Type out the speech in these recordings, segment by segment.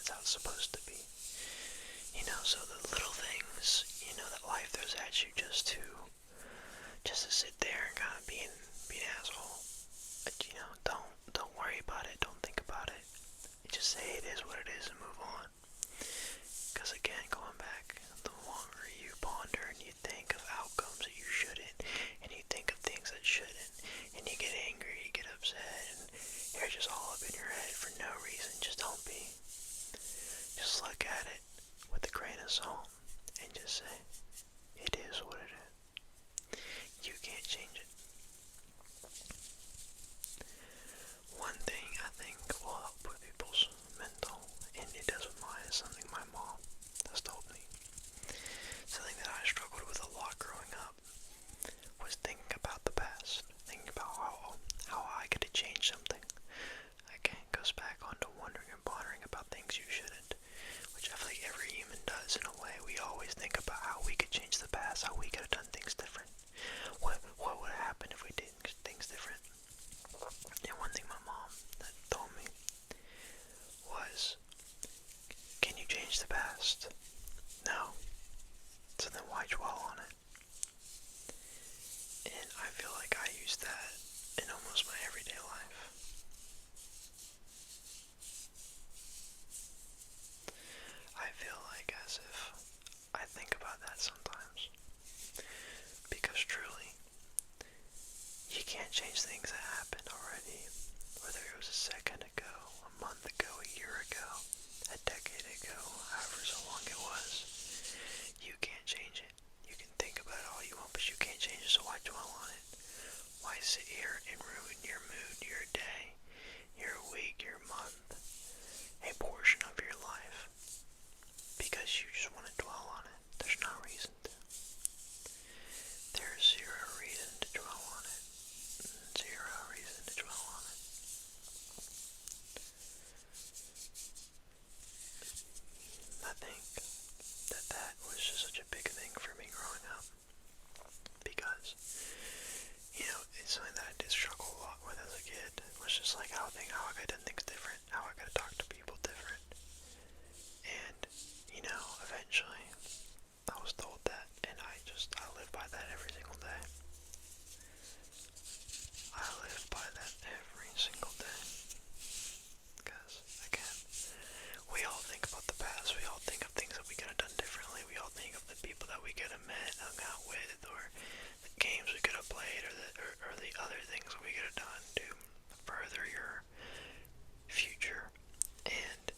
that's how it's supposed to be. So the little things, that life throws at you just to sit there and kind of be an asshole. But, don't worry about it. Don't think about it. You just say it is what it is and move on. Because again, going back, the longer you ponder and you think of outcomes that you shouldn't, and you think of things that shouldn't, and you get angry, you get upset, and you're just all up in your head for no reason. Just don't be. Just look at it with a grain of salt and just say, it is what it is. You can't change it. One thing I think will help with people's mental, and it does with mine, is something my mom has told me. Something that I struggled with a lot growing up was thinking about the past, thinking about how I could have changed something. Again, it goes back onto wondering and pondering about things you shouldn't, which I feel like every human does in a way. We always think about how we could change the past, how we could have done things different. What would have happened if we did things different? And one thing my mom told me was, can you change the past? No. So then why dwell on it? And I feel like I use that in almost my everyday life. I feel like as if I think about that sometimes. Because truly, you can't change things that happened already. Whether it was a second ago, a month ago, a year ago, a decade ago, however so long it was. You can't change it. You can think about it all you want, but you can't change it, so why dwell on it? Why sit here and ruin your mood, your day, your week, your month, a portion of your life? Because you just want to dwell on it. There's no reason to. There's zero reason to dwell on it. Zero reason to dwell on it. I think that was just such a big thing for me growing up. Because, it's something that I did struggle a lot with as a kid. It was just like how I could have done things different, how I could have talked to people different. And, eventually, I was told that, and I live by that every single day. I live by that every single day. Because, again, we all think about the past, we all think of things that we could have done differently, we all think of the people that we could have met, hung out with, or the games we could have played, or the other things we could have done to further your future. And,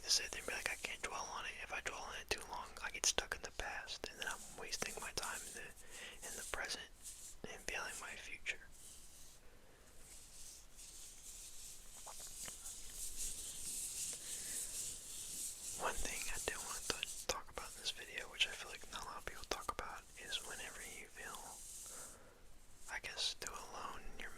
to sit there and be like, I can't dwell on it. If I dwell on it too long, I get stuck in the past, and then I'm wasting my time in the present and failing my future. One thing I do want to talk about in this video, which I feel like not a lot of people talk about, is whenever you feel, I guess, too alone in your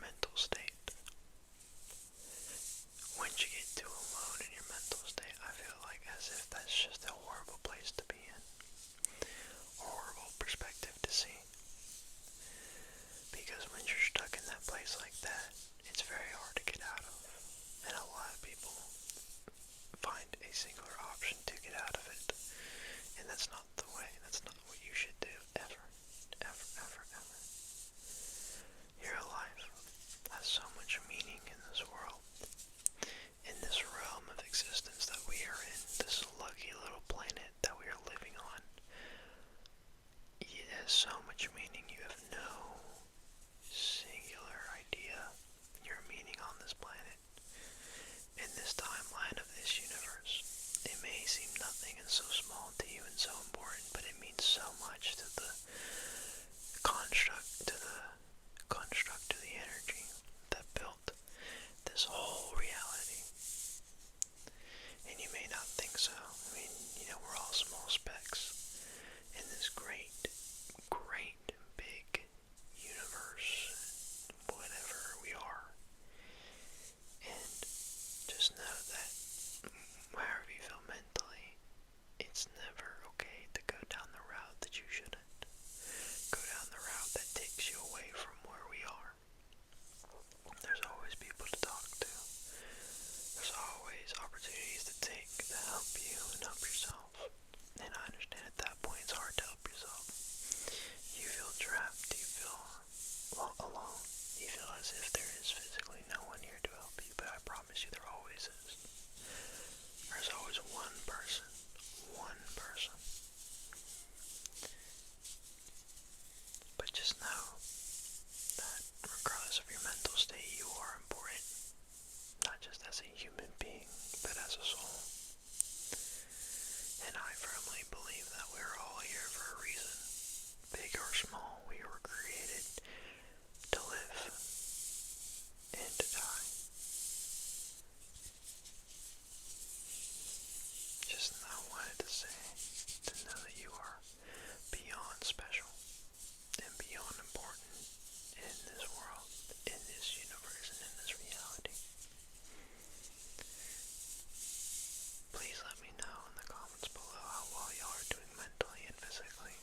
feel as if there is physically no one here to help you, but I promise you there always is. There's always one person. But just know that regardless of your mental state, you are important. Not just as a human being, but as a soul. And I firmly believe that we're all here for a reason. Big or small, we were created to live and to die. Just I wanted to say, to know that you are beyond special and beyond important in this world, in this universe, and in this reality. Please let me know in the comments below how well y'all are doing mentally and physically.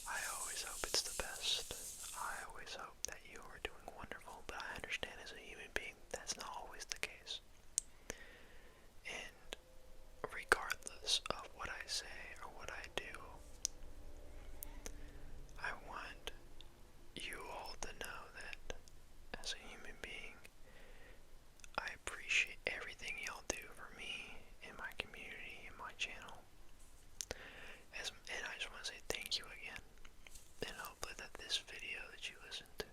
I always hope it's the best. I always hope that you are doing wonderful, but I understand as a human being that's not always the case. And regardless of what I say or what I do, I want you all to know that as a human being, I appreciate everything y'all do for me, in my community, in my channel. And I just want to say thank you again. And hopefully that this video that you listen to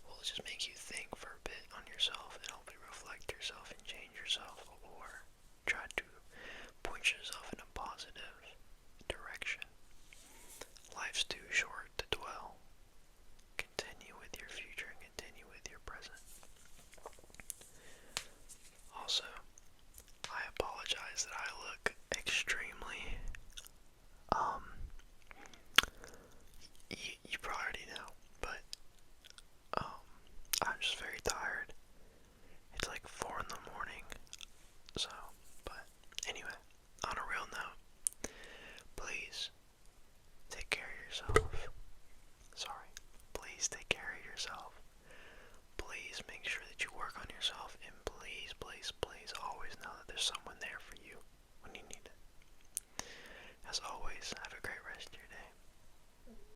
will just make you think for a bit on yourself and hopefully reflect yourself and change yourself, or try to point yourself in a positive direction. Life's too short to dwell. Continue with your future and continue with your present. Also, I apologize that I look extremely, you probably already know, but, I'm just very tired. It's like 4 in the morning, so, but, anyway, on a real note, please, take care of yourself. Sorry, please take care of yourself. Please make sure that you work on yourself, and please, please, please always know that there's someone there for you when you need it. As always, have a